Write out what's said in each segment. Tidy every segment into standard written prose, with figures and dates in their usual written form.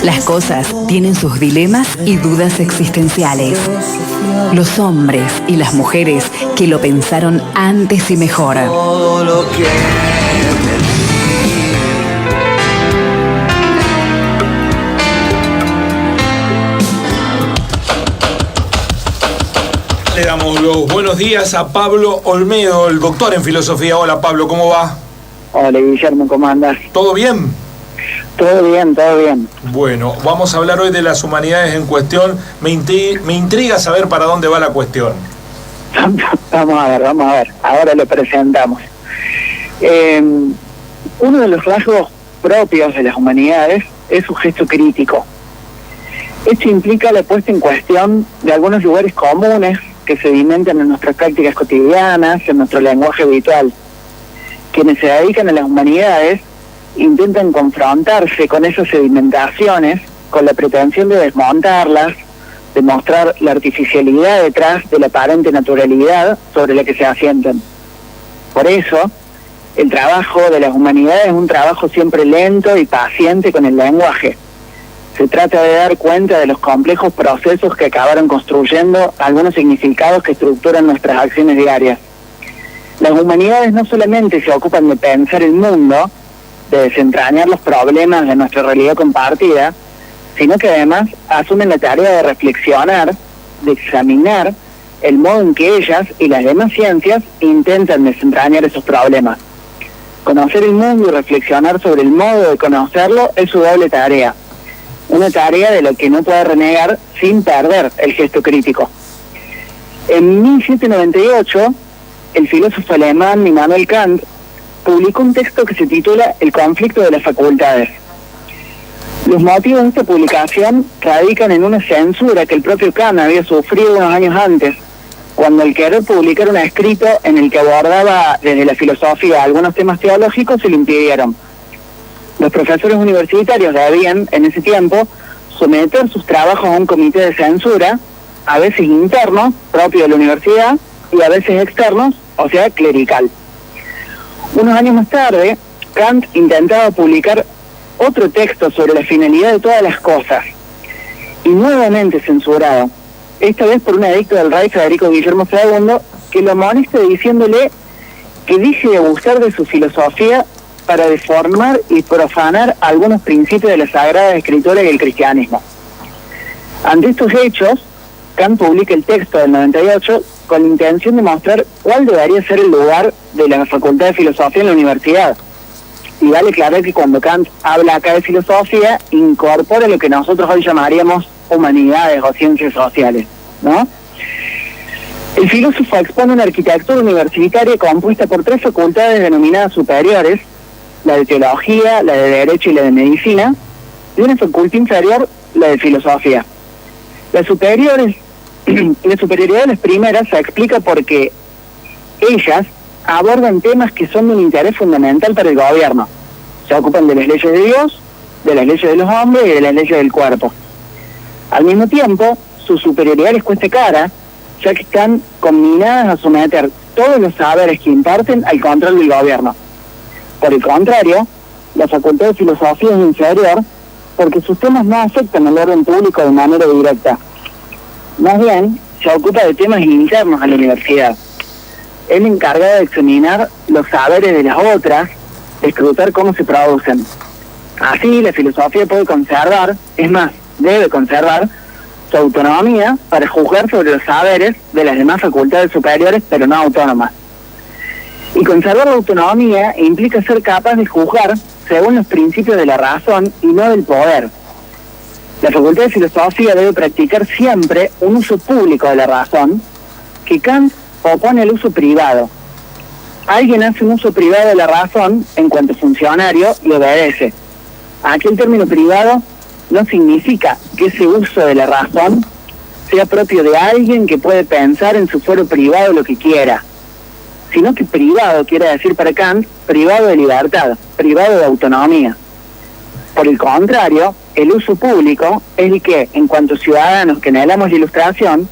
Las cosas tienen sus dilemas y dudas existenciales. Los hombres y las mujeres que lo pensaron antes y mejor. Le damos los buenos días a Pablo Olmedo, el doctor en filosofía. Hola Pablo, ¿cómo va? Hola Guillermo, ¿cómo andás? ¿Todo bien? Todo bien, todo bien. Bueno, vamos a hablar hoy de las humanidades en cuestión. Me intriga saber para dónde va la cuestión. Vamos a ver. Ahora lo presentamos. Uno de los rasgos propios de las humanidades es su gesto crítico. Esto implica la puesta en cuestión de algunos lugares comunes que sedimentan en nuestras prácticas cotidianas, en nuestro lenguaje habitual. Quienes se dedican a las humanidades intentan confrontarse con esas sedimentaciones con la pretensión de desmontarlas, de mostrar la artificialidad detrás de la aparente naturalidad sobre la que se asientan. Por eso, el trabajo de las humanidades es un trabajo siempre lento y paciente con el lenguaje. Se trata de dar cuenta de los complejos procesos que acabaron construyendo algunos significados que estructuran nuestras acciones diarias. Las humanidades no solamente se ocupan de pensar el mundo, de desentrañar los problemas de nuestra realidad compartida, sino que además asumen la tarea de reflexionar, de examinar el modo en que ellas y las demás ciencias intentan desentrañar esos problemas. Conocer el mundo y reflexionar sobre el modo de conocerlo es su doble tarea. Una tarea de la que no puede renegar sin perder el gesto crítico. En 1798, el filósofo alemán Immanuel Kant publicó un texto que se titula El conflicto de las facultades. Los motivos de esta publicación radican en una censura que el propio Kant había sufrido unos años antes, cuando al querer publicar un escrito en el que abordaba desde la filosofía algunos temas teológicos se le impidieron. Los profesores universitarios debían, en ese tiempo, someter sus trabajos a un comité de censura, a veces interno, propio de la universidad, y a veces externos, o sea, clerical. Unos años más tarde, Kant intentaba publicar otro texto sobre la finalidad de todas las cosas, y nuevamente censurado, esta vez por un edicto del rey Federico Guillermo II, que lo amonesta diciéndole que deje de abusar de su filosofía para deformar y profanar algunos principios de la Sagrada Escritura y el cristianismo. Ante estos hechos, Kant publica el texto del 98 con la intención de mostrar cuál debería ser el lugar de la Facultad de Filosofía en la universidad. Y vale aclarar que cuando Kant habla acá de filosofía, incorpora lo que nosotros hoy llamaríamos humanidades o ciencias sociales, ¿no? El filósofo expone una arquitectura universitaria compuesta por 3 facultades denominadas superiores, la de teología, la de derecho y la de medicina, y una facultad inferior, la de filosofía. La superioridad de las primeras se explica porque ellas abordan temas que son de un interés fundamental para el gobierno. Se ocupan de las leyes de Dios, de las leyes de los hombres y de las leyes del cuerpo. Al mismo tiempo, su superioridad les cuesta cara, ya que están combinadas a someter todos los saberes que imparten al control del gobierno. Por el contrario, la Facultad de Filosofía es inferior porque sus temas no afectan al orden público de manera directa. Más bien, se ocupa de temas internos a la universidad. Es la encargada de examinar los saberes de las otras, de escrutar cómo se producen. Así, la filosofía puede conservar, es más, debe conservar, su autonomía para juzgar sobre los saberes de las demás facultades superiores, pero no autónomas. Y conservar la autonomía implica ser capaz de juzgar según los principios de la razón y no del poder. La Facultad de Filosofía debe practicar siempre un uso público de la razón, que Kant opone al uso privado. Alguien hace un uso privado de la razón en cuanto funcionario y obedece. Aquí el término privado no significa que ese uso de la razón sea propio de alguien que puede pensar en su fuero privado lo que quiera, sino que privado quiere decir para Kant privado de libertad, privado de autonomía. Por el contrario, el uso público es el que, en cuanto ciudadanos que anhelamos la ilustración,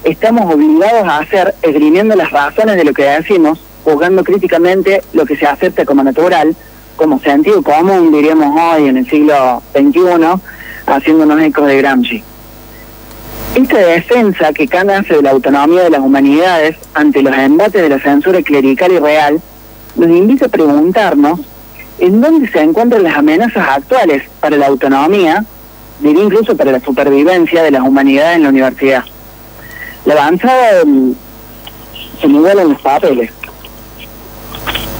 estamos obligados a hacer esgrimiendo las razones de lo que decimos, juzgando críticamente lo que se acepta como natural, como sentido común, diríamos hoy en el siglo XXI, haciéndonos ecos de Gramsci. Esta defensa que Kant hace de la autonomía de las humanidades ante los embates de la censura clerical y real, nos invita a preguntarnos en dónde se encuentran las amenazas actuales para la autonomía, diría incluso para la supervivencia de las humanidades en la universidad. La avanzada del... se nivela en los papeles.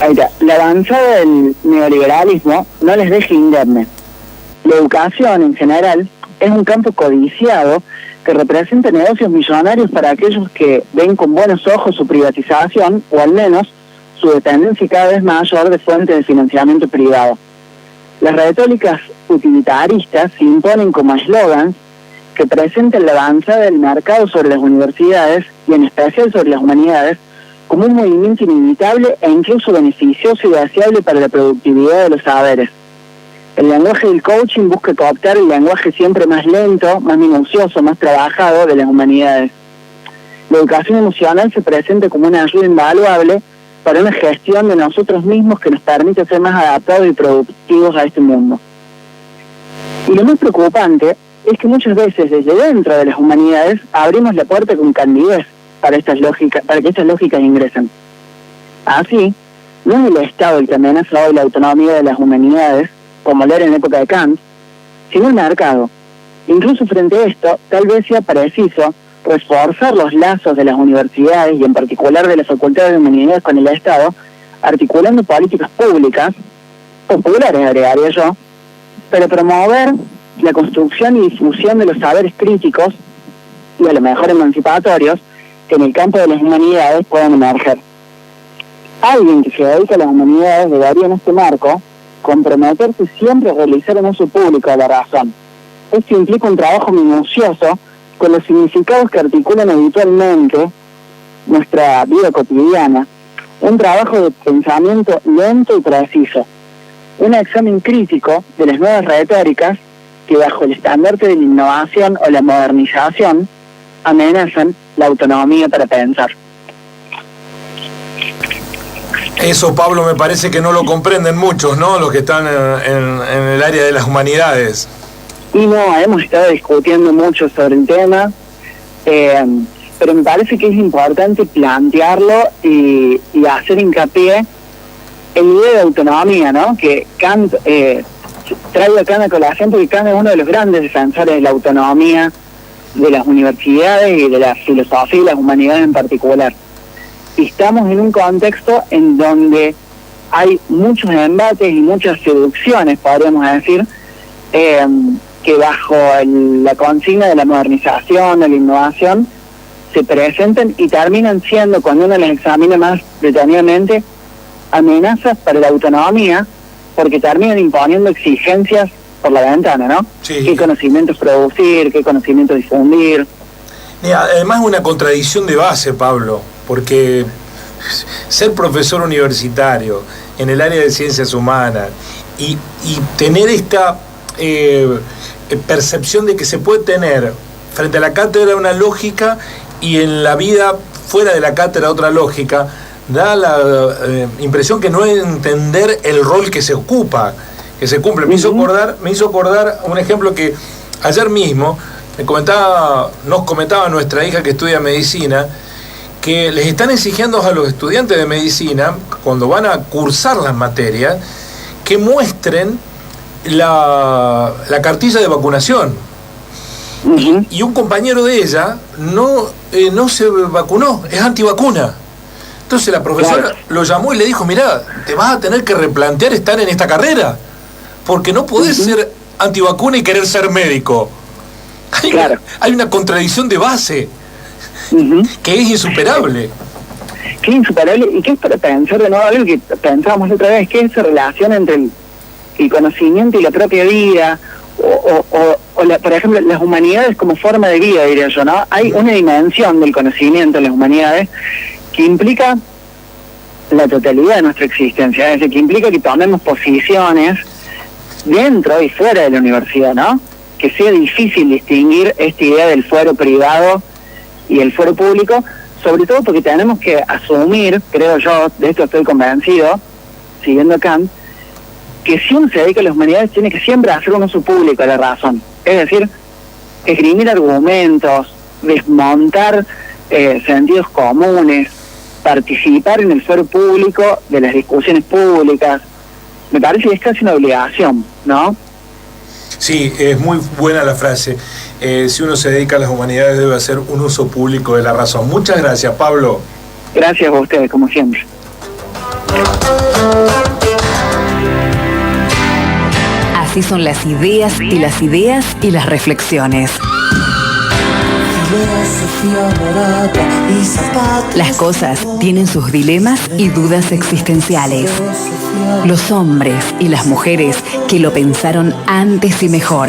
Ahí está. La avanzada del neoliberalismo no les deja indemne. La educación en general es un campo codiciado que representa negocios millonarios para aquellos que ven con buenos ojos su privatización o al menos su dependencia cada vez mayor de fuentes de financiamiento privado. Las retóricas utilitaristas se imponen como eslogans que presentan la avanzada del mercado sobre las universidades y en especial sobre las humanidades como un movimiento inevitable e incluso beneficioso y deseable para la productividad de los saberes. El lenguaje del coaching busca cooptar el lenguaje siempre más lento, más minucioso, más trabajado de las humanidades. La educación emocional se presenta como una ayuda invaluable para una gestión de nosotros mismos que nos permite ser más adaptados y productivos a este mundo. Y lo más preocupante es que muchas veces desde dentro de las humanidades abrimos la puerta con candidez para que estas lógicas ingresen. Así, no es el Estado el que amenaza hoy la autonomía de las humanidades, como lo era en época de Kant, sino el mercado. Incluso frente a esto, tal vez sea preciso reforzar los lazos de las universidades y en particular de las facultades de humanidades con el Estado, articulando políticas públicas, populares agregaría yo, para promover la construcción y difusión de los saberes críticos y a lo mejor emancipatorios que en el campo de las humanidades puedan emerger. Alguien que se dedica a las humanidades debería en este marco comprometerse siempre a realizar un uso público de la razón. Esto implica un trabajo minucioso con los significados que articulan habitualmente nuestra vida cotidiana, un trabajo de pensamiento lento y preciso, un examen crítico de las nuevas retóricas que bajo el estandarte de la innovación o la modernización amenazan la autonomía para pensar. Eso, Pablo, me parece que no lo comprenden muchos, ¿no? Los que están en el área de las humanidades. Y no, hemos estado discutiendo mucho sobre el tema, pero me parece que es importante plantearlo y hacer hincapié en la idea de autonomía, ¿no? Que Kant trae a Kant a colación porque Kant es uno de los grandes defensores de la autonomía de las universidades y de la filosofía y las humanidades en particular. Y estamos en un contexto en donde hay muchos embates y muchas seducciones, podríamos decir, que bajo la consigna de la modernización, de la innovación, se presentan y terminan siendo, cuando uno las examina más detenidamente, amenazas para la autonomía, porque terminan imponiendo exigencias por la ventana, ¿no? Sí. ¿Qué conocimientos producir? ¿Qué conocimientos difundir? Además es una contradicción de base, Pablo, porque ser profesor universitario en el área de ciencias humanas y tener esta percepción de que se puede tener frente a la cátedra una lógica y en la vida fuera de la cátedra otra lógica, da la impresión que no es entender el rol que se ocupa, que se cumple. Me hizo acordar un ejemplo que ayer mismo nos comentaba nuestra hija que estudia medicina, que les están exigiendo a los estudiantes de medicina, cuando van a cursar las materias, que muestren la cartilla de vacunación. Y un compañero de ella no se vacunó, es antivacuna. Entonces la profesora lo llamó y le dijo: mirá, te vas a tener que replantear estar en esta carrera, porque no podés ser antivacuna y querer ser médico. Hay una contradicción de base que es insuperable. Que es insuperable y que es para pensar de nuevo algo que pensábamos otra vez, que es esa relación entre el conocimiento y la propia vida, por ejemplo, las humanidades como forma de vida, diría yo, ¿no? Hay una dimensión del conocimiento en las humanidades que implica la totalidad de nuestra existencia, es decir, que implica que tomemos posiciones dentro y fuera de la universidad, ¿no? Que sea difícil distinguir esta idea del fuero privado y el fuero público, sobre todo porque tenemos que asumir, creo yo, de esto estoy convencido, siguiendo Kant, que si uno se dedica a las humanidades tiene que siempre hacer un uso público de la razón. Es decir, esgrimir argumentos, desmontar sentidos comunes, participar en el foro público de las discusiones públicas. Me parece que es casi una obligación, ¿no? Sí, es muy buena la frase. Si uno se dedica a las humanidades debe hacer un uso público de la razón. Muchas gracias, Pablo. Gracias a ustedes, como siempre. Así son las ideas y las ideas y las reflexiones. Las cosas tienen sus dilemas y dudas existenciales. Los hombres y las mujeres que lo pensaron antes y mejor.